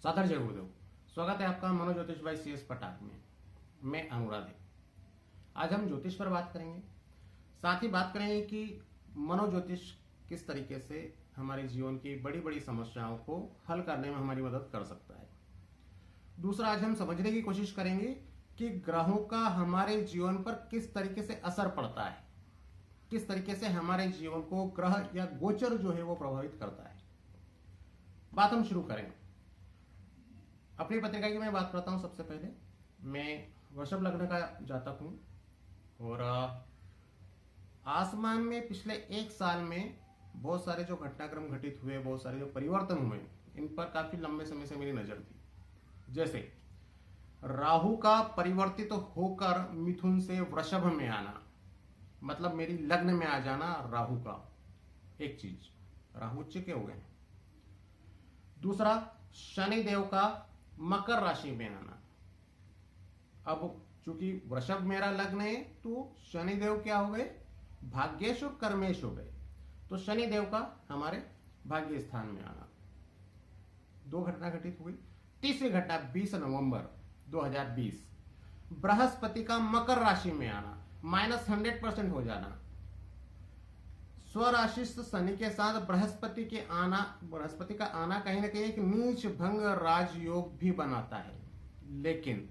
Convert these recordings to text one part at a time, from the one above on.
सादर जय गुरुदेव। स्वागत है आपका मनोज्योतिष भाई CS पटाक में। मैं अनुराध। आज हम ज्योतिष पर बात करेंगे, साथ ही बात करेंगे कि मनोज्योतिष किस तरीके से हमारे जीवन की बड़ी बड़ी समस्याओं को हल करने में हमारी मदद कर सकता है। दूसरा, आज हम समझने की कोशिश करेंगे कि ग्रहों का हमारे जीवन पर किस तरीके से असर पड़ता है, किस तरीके से हमारे जीवन को ग्रह या गोचर जो है वो प्रभावित करता है। बात हम शुरू करें। अपनी पत्रिका की मैं बात करता हूं। सबसे पहले मैं वृषभ लग्न का जातक हूं और आसमान में पिछले एक साल में बहुत सारे जो घटनाक्रम घटित हुए, बहुत सारे जो परिवर्तन हुए, इन पर काफी लंबे समय से मेरी नजर थी। जैसे राहु का परिवर्तित होकर मिथुन से वृषभ में आना, मतलब मेरी लग्न में आ जाना राहु का, एक चीज, राहु उच्च के हो गए। दूसरा, शनिदेव का मकर राशि में आना। अब चूंकि वृषभ मेरा लग्न है तो शनिदेव क्या हो गए, भाग्येश और कर्मेश हो गए, तो शनिदेव का हमारे भाग्य स्थान में आना। दो घटना घटित हुई। तीसरी घटना 20 नवंबर 2020, बृहस्पति का मकर राशि में आना, -100% हो जाना। स्वराशिस्थ शनि के साथ बृहस्पति का आना कहीं ना कहीं एक नीच भंग राजयोग भी बनाता है, लेकिन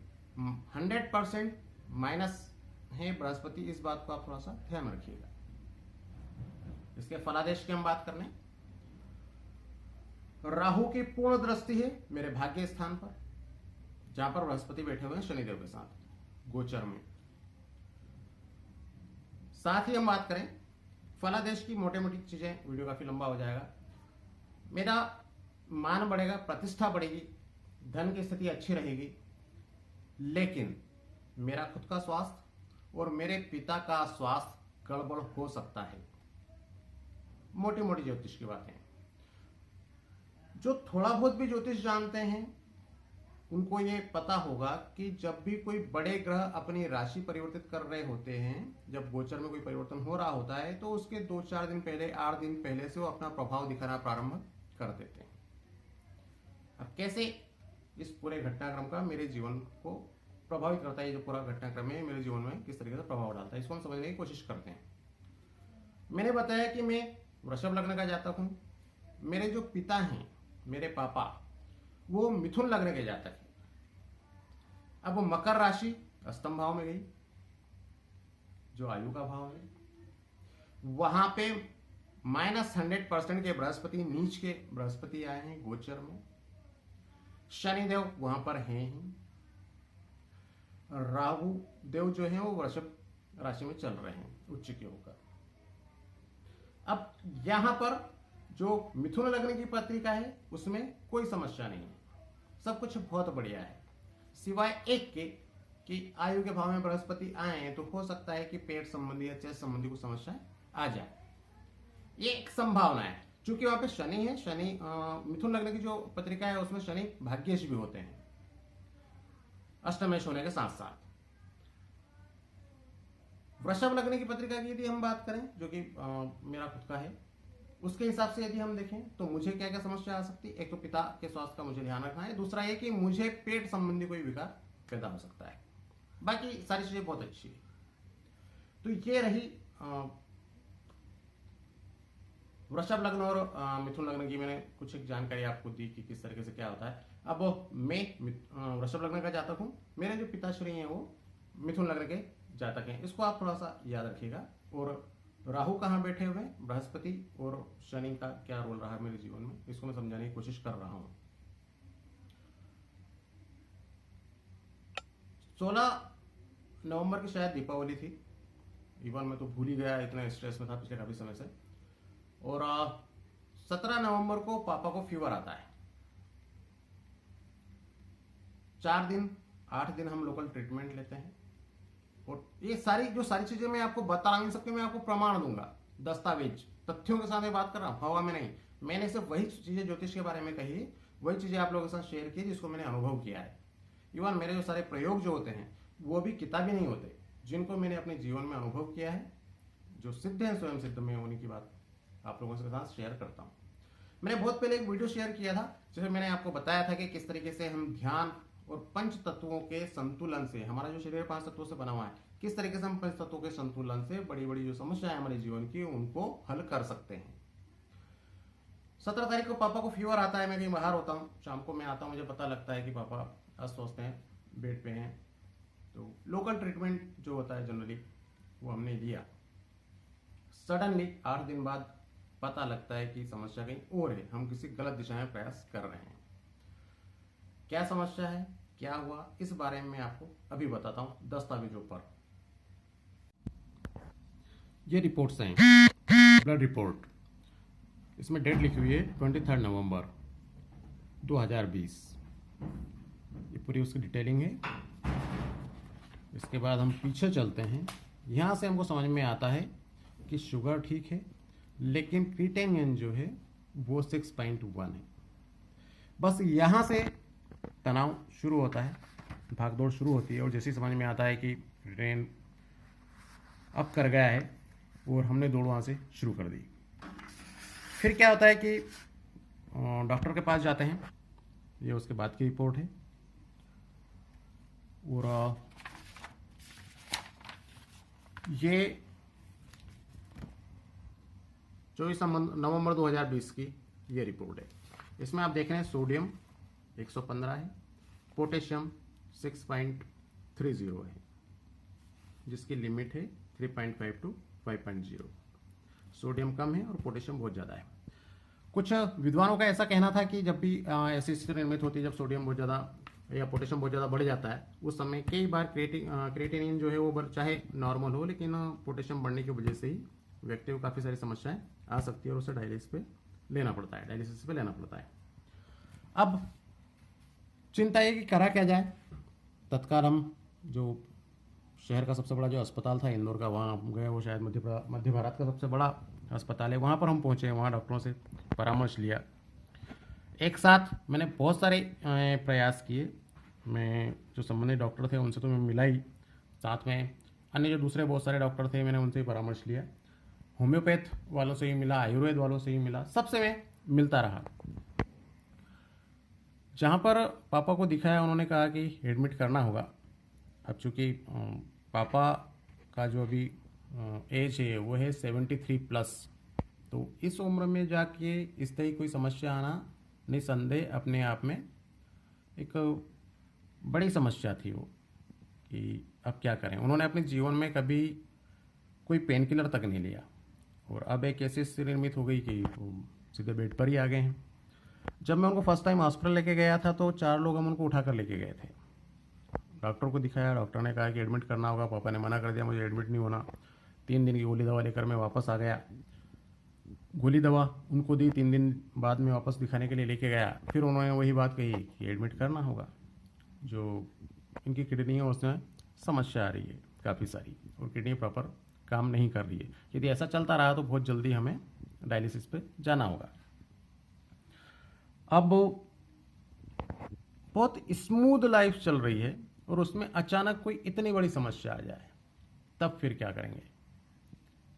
100% माइनस है बृहस्पति। इस बात को आप थोड़ा सा ध्यान रखिएगा। इसके फलादेश की हम बात करने, राहु की पूर्ण दृष्टि है मेरे भाग्य स्थान पर, जहां पर बृहस्पति बैठे हुए हैं शनिदेव के साथ गोचर में। साथ ही हम बात करें फलादेश की, मोटे मोटी चीजें, वीडियो काफी लंबा हो जाएगा। मेरा मान बढ़ेगा, प्रतिष्ठा बढ़ेगी, धन की स्थिति अच्छी रहेगी, लेकिन मेरा खुद का स्वास्थ्य और मेरे पिता का स्वास्थ्य गड़बड़ हो सकता है। मोटी मोटी ज्योतिष की बातें। जो थोड़ा बहुत भी ज्योतिष जानते हैं उनको ये पता होगा कि जब भी कोई बड़े ग्रह अपनी राशि परिवर्तित कर रहे होते हैं, जब गोचर में कोई परिवर्तन हो रहा होता है, तो उसके 2-4 दिन पहले, 8 दिन पहले से वो अपना प्रभाव दिखाना प्रारंभ कर देते हैं। अब कैसे इस पूरे घटनाक्रम का मेरे जीवन को प्रभावित करता है, जो पूरा घटनाक्रम है मेरे जीवन में किस तरीके से प्रभाव डालता है, इसको हम समझने की कोशिश करते हैं। मैंने बताया कि मैं वृषभ लग्न का जातक हूं। मेरे जो पिता हैं, मेरे पापा, वो मिथुन लग्न के जातक हैं। अब वो मकर राशि अष्टम भाव में गई, जो आयु का भाव है, वहां पे -100% के बृहस्पति, नीच के बृहस्पति आए हैं गोचर में। शनिदेव वहां पर हैं ही, राहु देव जो है वो वृषभ राशि में चल रहे हैं उच्च के होकर। अब यहां पर जो मिथुन लग्न की पत्रिका है उसमें कोई समस्या नहीं है, सब कुछ बहुत बढ़िया है, सिवाय एक के कि आयु के भाव में बृहस्पति आए हैं तो हो सकता है कि पेट संबंधी या चेस्ट संबंधी कुछ समस्या आ जाए। ये एक संभावना है, क्योंकि वहां पे शनि है। शनि मिथुन लग्न की जो पत्रिका है उसमें शनि भाग्येश भी होते हैं, अष्टमेश होने के साथ साथ। वृषभ लग्न की पत्रिका की यदि हम बात करें, जो कि मेरा खुद का है, उसके हिसाब से यदि हम देखें तो मुझे क्या क्या समस्या आ सकती है। एक तो पिता के स्वास्थ्य का मुझे ध्यान रखना है, दूसरा ये कि मुझे पेट संबंधी कोई विकार पैदा हो सकता है। बाकी सारी चीजें बहुत अच्छी है। तो ये रही वृषभ लग्न और मिथुन लग्न की मैंने कुछ एक जानकारी आपको दी कि किस तरीके से क्या होता है। अब मैं वृषभ लग्न का जातक हूं, मेरे जो पिताश्री हैं वो मिथुन लग्न के जातक हैं। इसको आप थोड़ा सा याद रखिएगा। और राहु कहाँ बैठे हुए, बृहस्पति और शनि का क्या रोल रहा है मेरे जीवन में, इसको मैं समझाने की कोशिश कर रहा हूं। 16 नवंबर की शायद दीपावली थी, इवन मैं तो भूल ही गया, इतना स्ट्रेस में था पिछले काफी समय से। और 17 नवंबर को पापा को फीवर आता है। 4 दिन 8 दिन हम लोकल ट्रीटमेंट लेते हैं। और ये सारी चीजें मैं आपको बता नहीं सकती, मैं आपको प्रमाण दूंगा, दस्तावेज, तथ्यों के साथ बात कर रहा हूं, हवा में नहीं। मैंने सिर्फ वही चीजें ज्योतिष के बारे में कही है, वही चीजें आप लोगों के साथ शेयर की जिसको मैंने अनुभव किया है। इवन मेरे जो सारे प्रयोग जो होते हैं वो भी किताबी नहीं होते, जिनको मैंने अपने जीवन में अनुभव किया है, जो सिद्ध है, स्वयं सिद्ध में, उन्हीं की बात आप लोगों के साथ शेयर करता हूं। मैंने बहुत पहले एक वीडियो शेयर किया था जिसमें मैंने आपको बताया था कि किस तरीके से हम ध्यान और पंच तत्वों के संतुलन से, हमारा जो शरीर 5 तत्वों से बना हुआ है, किस तरीके से हम पंच तत्वों के संतुलन से बड़ी बड़ी जो समस्याएं हमारे जीवन की उनको हल कर सकते हैं। 17 तारीख को पापा को फीवर आता है, मैं कहीं बाहर होता हूँ, शाम को मैं आता हूँ, मुझे पता लगता है कि पापा अस्वस्थ हैं, बेड पे हैं। तो लोकल ट्रीटमेंट जो होता है जनरली वो हमने लिया। सडनली 8 दिन बाद पता लगता है कि समस्या कहीं और है, हम किसी गलत दिशा में प्रयास कर रहे हैं। क्या समस्या है, क्या हुआ, इस बारे में मैं आपको अभी बताता हूं दस्तावेजों पर। ये रिपोर्ट्स हैं, ब्लड रिपोर्ट, इसमें डेट लिखी हुई है 23 नवंबर 2020। ये पूरी उसकी डिटेलिंग है। इसके बाद हम पीछे चलते हैं। यहाँ से हमको समझ में आता है कि शुगर ठीक है, लेकिन क्रिटेनियन जो है वो 6.1 है। बस यहाँ से तनाव शुरू होता है, भागदौड़ शुरू होती है, और जैसे ही समझ में आता है कि क्रिटेनियन अप कर गया है और हमने दौड़ वहाँ से शुरू कर दी। फिर क्या होता है कि डॉक्टर के पास जाते हैं। ये उसके बाद की रिपोर्ट है। और ये 24 नवंबर 2020 की ये रिपोर्ट है। इसमें आप देख रहे हैं सोडियम 115 है, पोटेशियम 6.30 है, जिसकी लिमिट है 3.5 to 5.0। सोडियम कम है और पोटेशियम बहुत ज़्यादा है। कुछ विद्वानों का ऐसा कहना था कि जब भी ऐसी स्थिति निर्मित होती है जब सोडियम बहुत ज़्यादा या पोटेशियम बहुत ज़्यादा बढ़ जाता है, उस समय कई बार क्रिएटिनिन जो है वो चाहे नॉर्मल हो, लेकिन पोटेशियम बढ़ने की वजह से ही व्यक्ति को काफ़ी सारी समस्याएं आ सकती है और उसे डायलिसिस पे लेना पड़ता है। अब चिंता है कि करा क्या जाए। तत्काल हम जो शहर का सबसे बड़ा जो अस्पताल था इंदौर का, वहाँ गए। वो शायद मध्य भारत का सबसे बड़ा अस्पताल है। वहाँ पर हम पहुँचे, वहाँ डॉक्टरों से परामर्श लिया। एक साथ मैंने बहुत सारे प्रयास किए। मैं जो संबंधित डॉक्टर थे उनसे तो मैं मिला ही, साथ में अन्य जो दूसरे बहुत सारे डॉक्टर थे मैंने उनसे ही परामर्श लिया। होम्योपैथ वालों से ही मिला, आयुर्वेद वालों से ही मिला, सबसे मैं मिलता रहा। जहाँ पर पापा को दिखाया उन्होंने कहा कि एडमिट करना होगा। अब चूँकि पापा का जो अभी एज है वो है 73+, तो इस उम्र में जाके इस तरह की कोई समस्या आना निसंदेह अपने आप में एक बड़ी समस्या थी वो, कि अब क्या करें। उन्होंने अपने जीवन में कभी कोई पेन किलर तक नहीं लिया, और अब एक ऐसी स्थिति निर्मित हो गई कि वो सीधे बेड पर ही आ गए हैं। जब मैं उनको फर्स्ट टाइम हॉस्पिटल लेके गया था तो 4 लोग हम उनको उठाकर लेके गए थे। डॉक्टर को दिखाया, डॉक्टर ने कहा कि एडमिट करना होगा। पापा ने मना कर दिया, मुझे एडमिट नहीं होना। 3 दिन की गोली दवा लेकर मैं वापस आ गया। गोली दवा उनको दी, 3 दिन बाद में वापस दिखाने के लिए लेके गया। फिर उन्होंने वही बात कही कि एडमिट करना होगा, जो इनकी किडनी है उसमें समस्या आ रही है काफ़ी सारी, और किडनी प्रॉपर काम नहीं कर रही है। यदि ऐसा चलता रहा तो बहुत जल्दी हमें डायलिसिस पे जाना होगा। अब बहुत स्मूथ लाइफ चल रही है और उसमें अचानक कोई इतनी बड़ी समस्या आ जाए, तब फिर क्या करेंगे।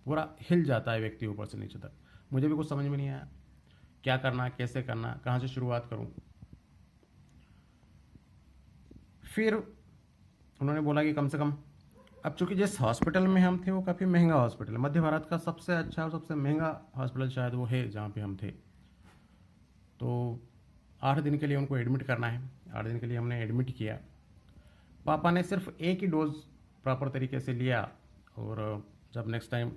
पूरा हिल जाता है व्यक्ति ऊपर से नीचे तक। मुझे भी कुछ समझ में नहीं आया क्या करना, कैसे करना, कहाँ से शुरुआत करूं। फिर उन्होंने बोला कि कम से कम, अब चूंकि जिस हॉस्पिटल में हम थे वो काफ़ी महंगा हॉस्पिटल है, मध्य भारत का सबसे अच्छा और सबसे महंगा हॉस्पिटल शायद वो है जहाँ पे हम थे। तो 8 दिन के लिए उनको एडमिट करना है। 8 दिन के लिए हमने एडमिट किया। पापा ने सिर्फ एक ही डोज प्रॉपर तरीके से लिया, और जब नेक्स्ट टाइम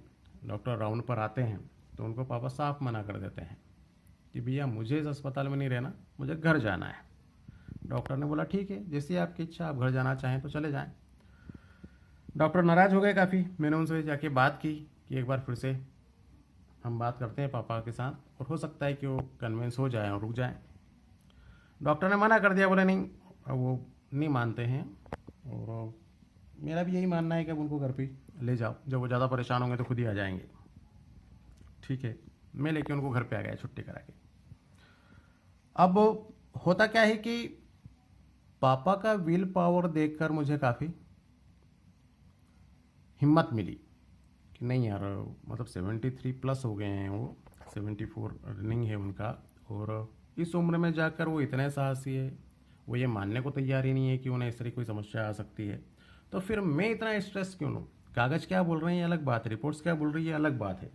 डॉक्टर राउंड पर आते हैं तो उनको पापा साफ मना कर देते हैं कि भैया मुझे इस अस्पताल में नहीं रहना, मुझे घर जाना है। डॉक्टर ने बोला ठीक है, जैसी आपकी इच्छा, आप घर जाना चाहें तो चले जाएं। डॉक्टर नाराज़ हो गए काफ़ी। मैंने उनसे जाके बात की कि एक बार फिर से हम बात करते हैं पापा के साथ, और हो सकता है कि वो कन्विंस हो जाए और रुक जाए। डॉक्टर ने मना कर दिया, बोले नहीं, वो नहीं मानते हैं। और मेरा भी यही मानना है कि अब उनको घर पे ले जाओ, जब वो ज़्यादा परेशान होंगे तो खुद ही आ जाएंगे। ठीक है, मैं लेके उनको घर पे आ गया छुट्टी करा के। अब होता क्या है कि पापा का विल पावर देखकर मुझे काफ़ी हिम्मत मिली कि नहीं यार, मतलब 73+ हो गए हैं वो, 74 रनिंग है उनका, और इस उम्र में जाकर वो इतने साहसी है, वो ये मानने को तैयार ही नहीं है कि उन्हें इस तरह कोई समस्या आ सकती है। तो फिर मैं इतना स्ट्रेस क्यों लूँ? कागज़ क्या बोल रहे हैं ये अलग बात है, रिपोर्ट्स क्या बोल रही है अलग बात है।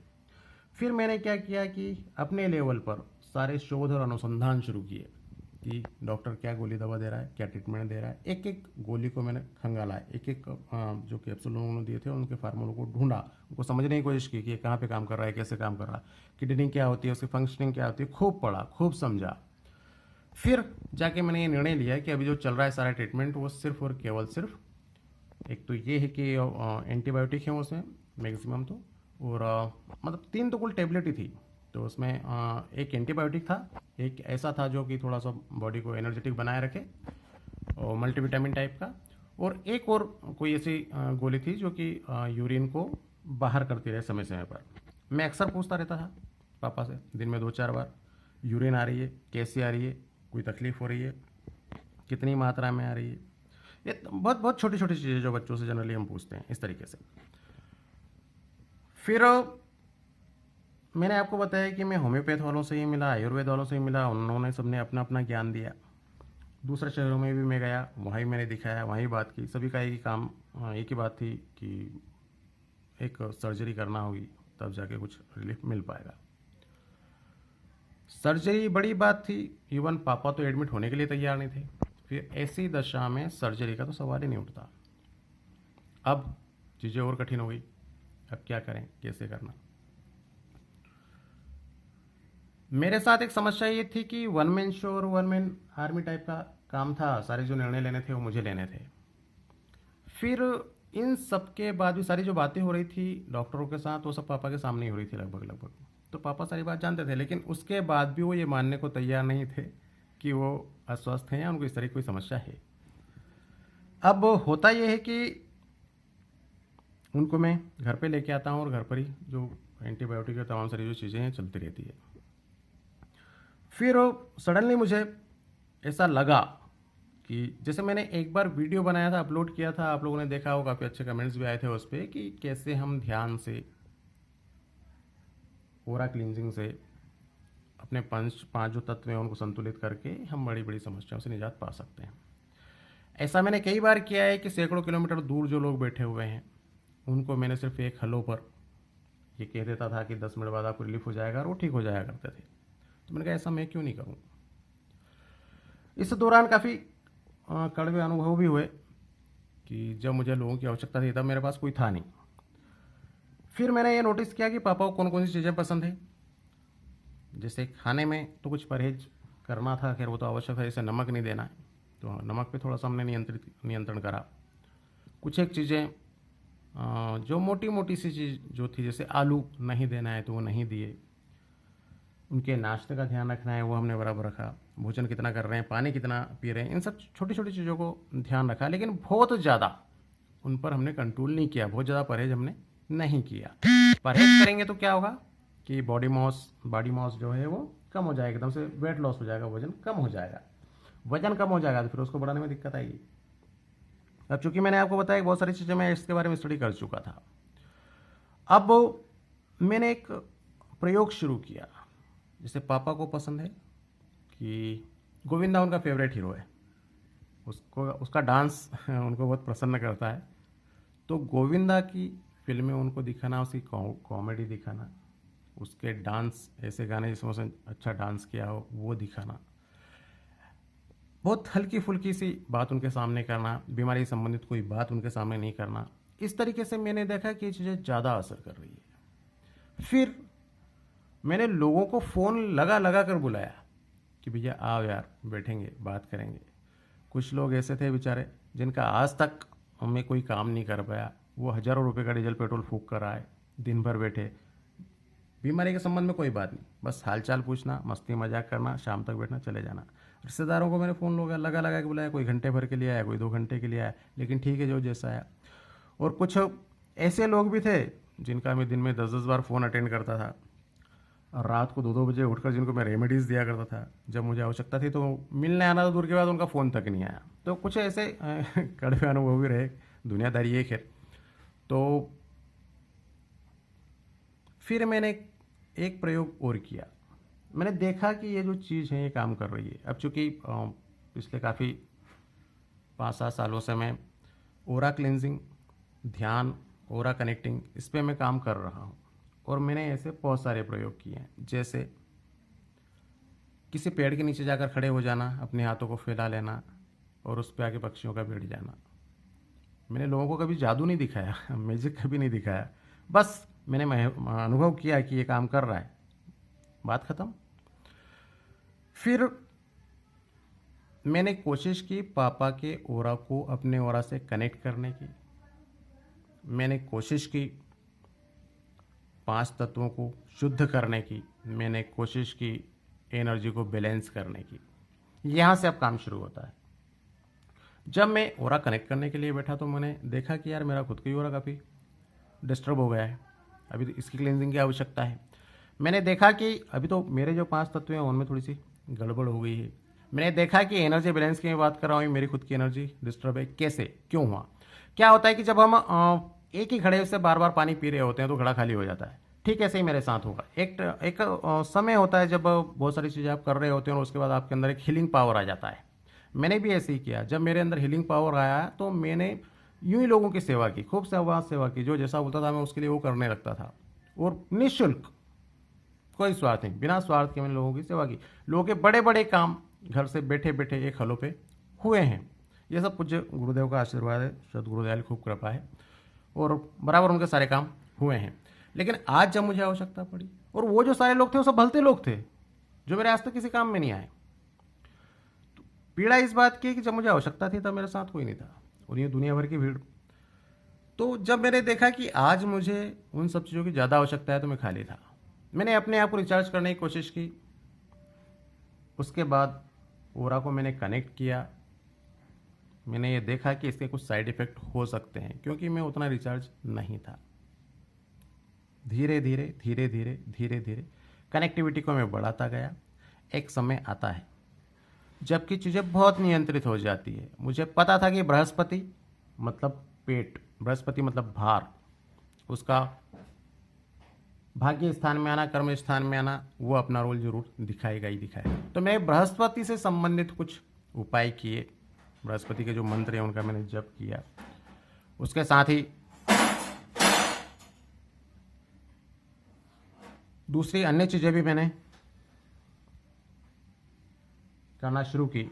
फिर मैंने क्या किया कि अपने लेवल पर सारे शोध और अनुसंधान शुरू किए कि डॉक्टर क्या गोली दवा दे रहा है, क्या ट्रीटमेंट दे रहा है। एक एक गोली को मैंने खंगाला, एक एक जो कैप्सूल उन्होंने दिए थे उनके फार्मूलों को ढूंढा, उनको समझने की कोशिश की कि ये कहाँ पे काम कर रहा है, कैसे काम कर रहा है, किडनी क्या होती है, उसकी फंक्शनिंग क्या होती है। खूब पढ़ा, खूब समझा। फिर जाके मैंने ये निर्णय लिया कि अभी जो चल रहा है सारा ट्रीटमेंट वो सिर्फ और केवल सिर्फ एक तो ये है कि एंटीबायोटिक है उसमें मैक्सिमम तो, और मतलब 3 तो कुल टेबलेट ही थी। तो उसमें एक एंटीबायोटिक था, एक ऐसा था जो कि थोड़ा सा बॉडी को एनर्जेटिक बनाए रखे और मल्टीविटामिन टाइप का, और एक और कोई ऐसी गोली थी जो कि यूरिन को बाहर करती रहे समय समय पर। मैं अक्सर पूछता रहता था पापा से दिन में 2-4 बार, यूरिन आ रही है, कैसी आ रही है, कोई तकलीफ़ हो रही है, कितनी मात्रा में आ रही है। ये बहुत बहुत छोटी छोटी चीज़ें जो बच्चों से जनरली हम पूछते हैं इस तरीके से। फिर मैंने आपको बताया कि मैं होम्योपैथ वालों से ही मिला, आयुर्वेद वालों से ही मिला, उन्होंने सबने अपना अपना ज्ञान दिया। दूसरे शहरों में भी मैं गया, वहीं मैंने दिखाया, वहीं बात की। सभी का एक ही काम, एक ही बात थी कि एक सर्जरी करना होगी तब जाके कुछ रिलीफ मिल पाएगा। सर्जरी बड़ी बात थी, इवन पापा तो एडमिट होने के लिए तैयार नहीं थे। फिर ऐसी दशा में सर्जरी का तो सवाल ही नहीं उठता। अब चीज़ें और कठिन हो गई, अब क्या करें, कैसे करना। मेरे साथ एक समस्या ये थी कि वन मैन शो और वन मैन आर्मी टाइप का काम था, सारे जो निर्णय लेने थे वो मुझे लेने थे। फिर इन सब के बाद भी सारी जो बातें हो रही थी डॉक्टरों के साथ वो सब पापा के सामने ही हो रही थी लगभग लगभग। तो पापा सारी बात जानते थे, लेकिन उसके बाद भी वो ये मानने को तैयार नहीं थे कि वो अस्वस्थ हैं या उनको इस तरह की कोई समस्या है। अब होता यह है कि उनको मैं घर पे लेके आता हूँ और घर पर ही जो एंटीबायोटिक और तमाम सारी जो चीज़ें हैं चलती रहती है। फिर सडनली मुझे ऐसा लगा कि जैसे मैंने एक बार वीडियो बनाया था, अपलोड किया था, आप लोगों ने देखा हो, काफ़ी अच्छे कमेंट्स भी आए थे उस पर कि कैसे हम ध्यान से, ओरा क्लींजिंग से अपने पांच जो तत्व हैं उनको संतुलित करके हम बड़ी बड़ी समस्याओं से निजात पा सकते हैं। ऐसा मैंने कई बार किया है कि सैकड़ों किलोमीटर दूर जो लोग बैठे हुए हैं उनको मैंने सिर्फ एक हलो पर ये कह देता था कि 10 मिनट बाद आपको रिलीफ हो जाएगा और वो ठीक हो जाया करते थे। तो मैंने कहा ऐसा मैं क्यों नहीं करूँ। इस दौरान काफ़ी कड़वे अनुभव भी हुए कि जब मुझे लोगों की आवश्यकता थी तब मेरे पास कोई था नहीं। फिर मैंने ये नोटिस किया कि पापा को कौन कौन सी चीज़ें पसंद है। जैसे खाने में तो कुछ परहेज करना था, खैर वो तो आवश्यक है, जैसे नमक नहीं देना है, तो नमक पे थोड़ा सा हमने नियंत्रण करा। कुछ एक चीज़ें जो मोटी मोटी सी चीज़ जो थी, जैसे आलू नहीं देना है तो वो नहीं दिए। उनके नाश्ते का ध्यान रखना है वो हमने बराबर रखा। भोजन कितना कर रहे हैं, पानी कितना पी रहे हैं, इन सब छोटी छोटी चीज़ों को ध्यान रखा। लेकिन बहुत ज़्यादा उन पर हमने कंट्रोल नहीं किया, बहुत ज़्यादा परहेज हमने नहीं किया। परहेज करेंगे तो क्या होगा कि बॉडी मास जो है वो कम हो जाएगा, एकदम से वेट लॉस हो जाएगा, वजन कम हो जाएगा। वजन कम हो जाएगा तो फिर उसको बढ़ाने में दिक्कत आएगी। अब चूंकि मैंने आपको बताया कि बहुत सारी चीज़ें मैं इसके बारे में स्टडी कर चुका था, अब मैंने एक प्रयोग शुरू किया। जैसे पापा को पसंद है कि गोविंदा उनका फेवरेट हीरो है, उसका डांस उनको बहुत प्रसन्न करता है। तो गोविंदा की फिल्में उनको दिखाना, उसकी कॉमेडी दिखाना, उसके डांस, ऐसे गाने जिसमें उसने अच्छा डांस किया हो वो दिखाना, बहुत हल्की फुल्की सी बात उनके सामने करना, बीमारी संबंधित कोई बात उनके सामने नहीं करना। इस तरीके से मैंने देखा कि ये चीज़ें ज़्यादा असर कर रही है। फिर मैंने लोगों को फ़ोन लगा लगा कर बुलाया कि भैया आओ यार, बैठेंगे, बात करेंगे। कुछ लोग ऐसे थे बेचारे जिनका आज तक हमें कोई काम नहीं कर पाया, वो हज़ारों रुपए का डीजल पेट्रोल फूंक कर आए, दिन भर बैठे, बीमारी के संबंध में कोई बात नहीं, बस हालचाल पूछना, मस्ती मजाक करना, शाम तक बैठना, चले जाना। रिश्तेदारों को मैंने फ़ोन लगा लगा के बुलाया, कोई घंटे भर के लिए आया, कोई 2 घंटे के लिए आया, लेकिन ठीक है जो जैसा आया। और कुछ ऐसे लोग भी थे जिनका मैं दिन में 10-10 बार फ़ोन अटेंड करता था, और रात को 2-2 बजे उठकर जिनको मैं रेमेडीज़ दिया करता था। जब मुझे आवश्यकता थी तो मिलने आना तो दूर के बाद उनका फ़ोन तक नहीं आया। तो कुछ ऐसे कड़वे अनुभव भी रहे, दुनियादारी है खैर। तो फिर मैंने एक प्रयोग और किया। मैंने देखा कि ये जो चीज़ है ये काम कर रही है। अब चूँकि पिछले काफ़ी 5-7 सालों से मैं ओरा क्लिनजिंग, ध्यान, ओरा कनेक्टिंग इस पे मैं काम कर रहा हूँ और मैंने ऐसे बहुत सारे प्रयोग किए हैं। जैसे किसी पेड़ के नीचे जाकर खड़े हो जाना, अपने हाथों को फैला लेना और उस पे आके पक्षियों का बैठ जाना। मैंने लोगों को कभी जादू नहीं दिखाया, मैजिक कभी नहीं दिखाया, बस मैंने अनुभव किया कि ये काम कर रहा है, बात खत्म। फिर मैंने कोशिश की पापा के ओरा को अपने ओरा से कनेक्ट करने की। मैंने कोशिश की 5 तत्वों को शुद्ध करने की। मैंने कोशिश की एनर्जी को बैलेंस करने की। यहाँ से अब काम शुरू होता है। जब मैं ओरा कनेक्ट करने के लिए बैठा तो मैंने देखा कि यार मेरा खुद का ही ओरा काफ़ी डिस्टर्ब हो गया है, अभी तो इसकी क्लींजिंग की आवश्यकता है। मैंने देखा कि अभी तो मेरे जो 5 तत्व हैं उनमें थोड़ी सी गड़बड़ हो गई है। मैंने देखा कि एनर्जी बैलेंस की मैं बात कर रहा हूँ, मेरी खुद की एनर्जी डिस्टर्ब है। कैसे, क्यों हुआ? क्या होता है कि जब हम एक ही घड़े से बार बार पानी पी रहे होते हैं तो घड़ा खाली हो जाता है। ठीक ऐसे ही मेरे साथ होगा। एक समय होता है जब बहुत सारी चीज़ें आप कर रहे होते हैं और उसके बाद आपके अंदर एक हीलिंग पावर आ जाता है। मैंने भी ऐसे ही किया। जब मेरे अंदर हीलिंग पावर आया तो मैंने यूं ही लोगों की सेवा की, खूब सेवा की। जो जैसा बोलता था मैं उसके लिए वो करने लगता था और निःशुल्क, कोई स्वार्थ नहीं, बिना स्वार्थ के मैंने लोगों की सेवा की। लोगों के बड़े बड़े काम घर से बैठे बैठे एक हलों पे हुए हैं। ये सब पूज्य गुरुदेव का आशीर्वाद है, सदगुरुदेव खूब कृपा है और बराबर उनके सारे काम हुए हैं। लेकिन आज जब मुझे आवश्यकता पड़ी, और वो जो सारे लोग थे वो सब भलते लोग थे जो मेरे आज तक किसी काम में नहीं आए। तो पीड़ा इस बात की कि जब मुझे आवश्यकता थी तब मेरे साथ कोई नहीं था और ये दुनिया भर की भीड़। तो जब मैंने देखा कि आज मुझे उन सब चीज़ों की ज़्यादा आवश्यकता है तो मैं खाली था। मैंने अपने आप को रिचार्ज करने की कोशिश की। उसके बाद ओरा को मैंने कनेक्ट किया। मैंने ये देखा कि इसके कुछ साइड इफ़ेक्ट हो सकते हैं क्योंकि मैं उतना रिचार्ज नहीं था। धीरे धीरे धीरे धीरे धीरे धीरे कनेक्टिविटी को मैं बढ़ाता गया। एक समय आता है जबकि चीज़ें बहुत नियंत्रित हो जाती है। मुझे पता था कि बृहस्पति मतलब पेट, बृहस्पति मतलब भार, उसका भाग्य स्थान में आना, कर्म स्थान में आना, वो अपना रोल जरूर दिखाएगा ही दिखाएगा। तो मैं बृहस्पति से संबंधित कुछ उपाय किए। बृहस्पति के जो मंत्र हैं उनका मैंने जप किया। उसके साथ ही दूसरी अन्य चीज़ें भी मैंने करना शुरू की।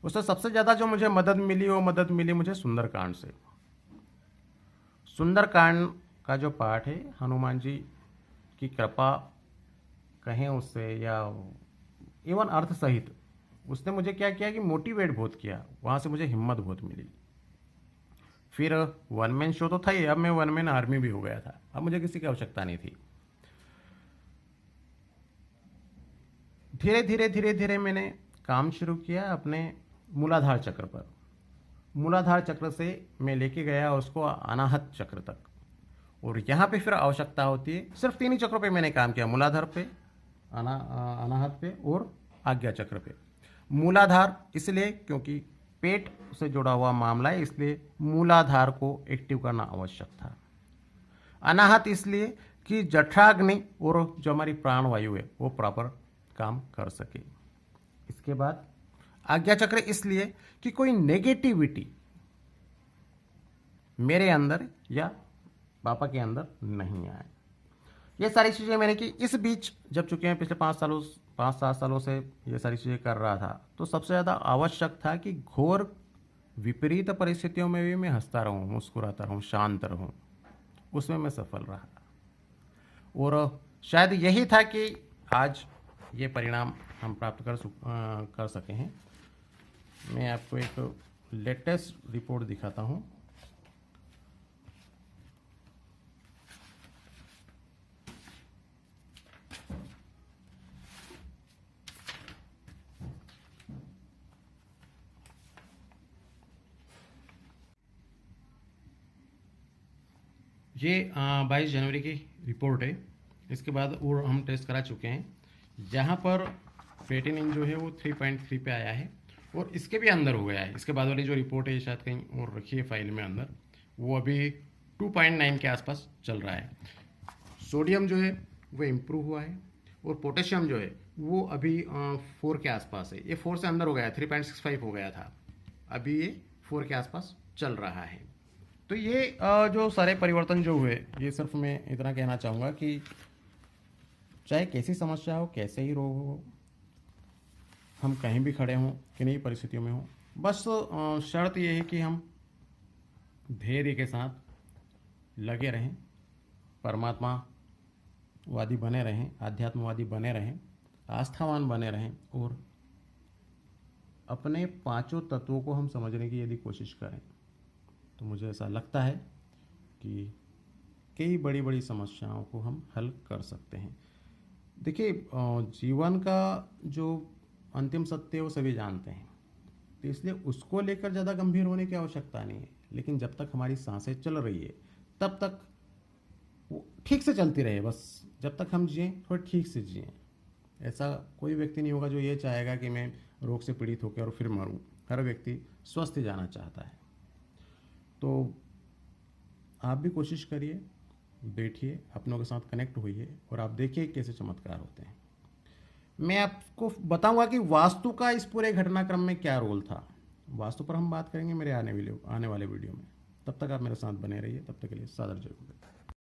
उससे सबसे ज़्यादा जो मुझे मदद मिली वो मदद मिली मुझे सुंदरकांड से। सुंदरकांड का जो पाठ है, हनुमान जी की कृपा कहें उससे या इवन अर्थ सहित, उसने मुझे क्या किया कि मोटिवेट बहुत किया। वहाँ से मुझे हिम्मत बहुत मिली। फिर वन मैन शो तो था ही, अब मैं वन मैन आर्मी भी हो गया था। अब मुझे किसी की आवश्यकता नहीं थी। धीरे धीरे धीरे धीरे मैंने काम शुरू किया अपने मूलाधार चक्र पर। मूलाधार चक्र से मैं लेके गया उसको अनाहत चक्र तक, और यहाँ पे फिर आवश्यकता होती है। सिर्फ 3 ही चक्रों पे मैंने काम किया, मूलाधार पे, अनाहत पे और आज्ञा चक्र पे। मूलाधार इसलिए क्योंकि पेट से जुड़ा हुआ मामला है, इसलिए मूलाधार को एक्टिव करना आवश्यक था। अनाहत इसलिए कि जठराग्नि और जो हमारी प्राणवायु है वो प्रॉपर काम कर सके। इसके बाद आज्ञा चक्र इसलिए कि कोई नेगेटिविटी मेरे अंदर या पापा के अंदर नहीं आए। ये सारी चीज़ें मैंने की। इस बीच जब चुके हैं पिछले 5-7 सालों से ये सारी चीज़ें कर रहा था, तो सबसे ज़्यादा आवश्यक था कि घोर विपरीत परिस्थितियों में भी मैं हंसता रहूं, मुस्कुराता रहूं, शांत रहूं। उसमें मैं सफल रहा और शायद यही था कि आज ये परिणाम हम प्राप्त कर सके हैं। मैं आपको एक लेटेस्ट रिपोर्ट दिखाता हूँ। ये 22 जनवरी की रिपोर्ट है। इसके बाद और हम टेस्ट करा चुके हैं। यहाँ पर क्रिएटिनिन जो है वो 3.3 पे आया है और इसके भी अंदर हो गया है। इसके बाद वाली जो रिपोर्ट है शायद कहीं और रखी है फाइल में अंदर, वो अभी 2.9 के आसपास चल रहा है। सोडियम जो है वो इम्प्रूव हुआ है और पोटेशियम जो है वो अभी 4 के आसपास है। ये 4 से अंदर हो गया, 3.65 हो गया था, अभी ये 4 के आसपास चल रहा है। तो ये जो सारे परिवर्तन जो हुए, ये सिर्फ मैं इतना कहना चाहूँगा कि चाहे कैसी समस्या हो, कैसे ही रोग हो, हम कहीं भी खड़े हों, किन्हीं परिस्थितियों में हों, बस शर्त ये है कि हम धैर्य के साथ लगे रहें, परमात्मावादी बने रहें, आध्यात्मवादी बने रहें, आस्थावान बने रहें, और अपने पांचों तत्वों को हम समझने की यदि कोशिश करें तो मुझे ऐसा लगता है कि कई बड़ी बड़ी समस्याओं को हम हल कर सकते हैं। देखिए, जीवन का जो अंतिम सत्य है वो सभी जानते हैं, तो इसलिए उसको लेकर ज़्यादा गंभीर होने की आवश्यकता नहीं है। लेकिन जब तक हमारी सांसें चल रही है तब तक वो ठीक से चलती रहे, बस जब तक हम जिएं थोड़ा ठीक से जिएं। ऐसा कोई व्यक्ति नहीं होगा जो ये चाहेगा कि मैं रोग से पीड़ित होकर और फिर मरूं। हर व्यक्ति स्वस्थ जाना चाहता है। तो आप भी कोशिश करिए, बैठिए, अपनों के साथ कनेक्ट होइए और आप देखिए कैसे चमत्कार होते हैं। मैं आपको बताऊंगा कि वास्तु का इस पूरे घटनाक्रम में क्या रोल था। वास्तु पर हम बात करेंगे मेरे आने वाले वीडियो में। तब तक आप मेरे साथ बने रहिए। तब तक के लिए सादर जय गुरु।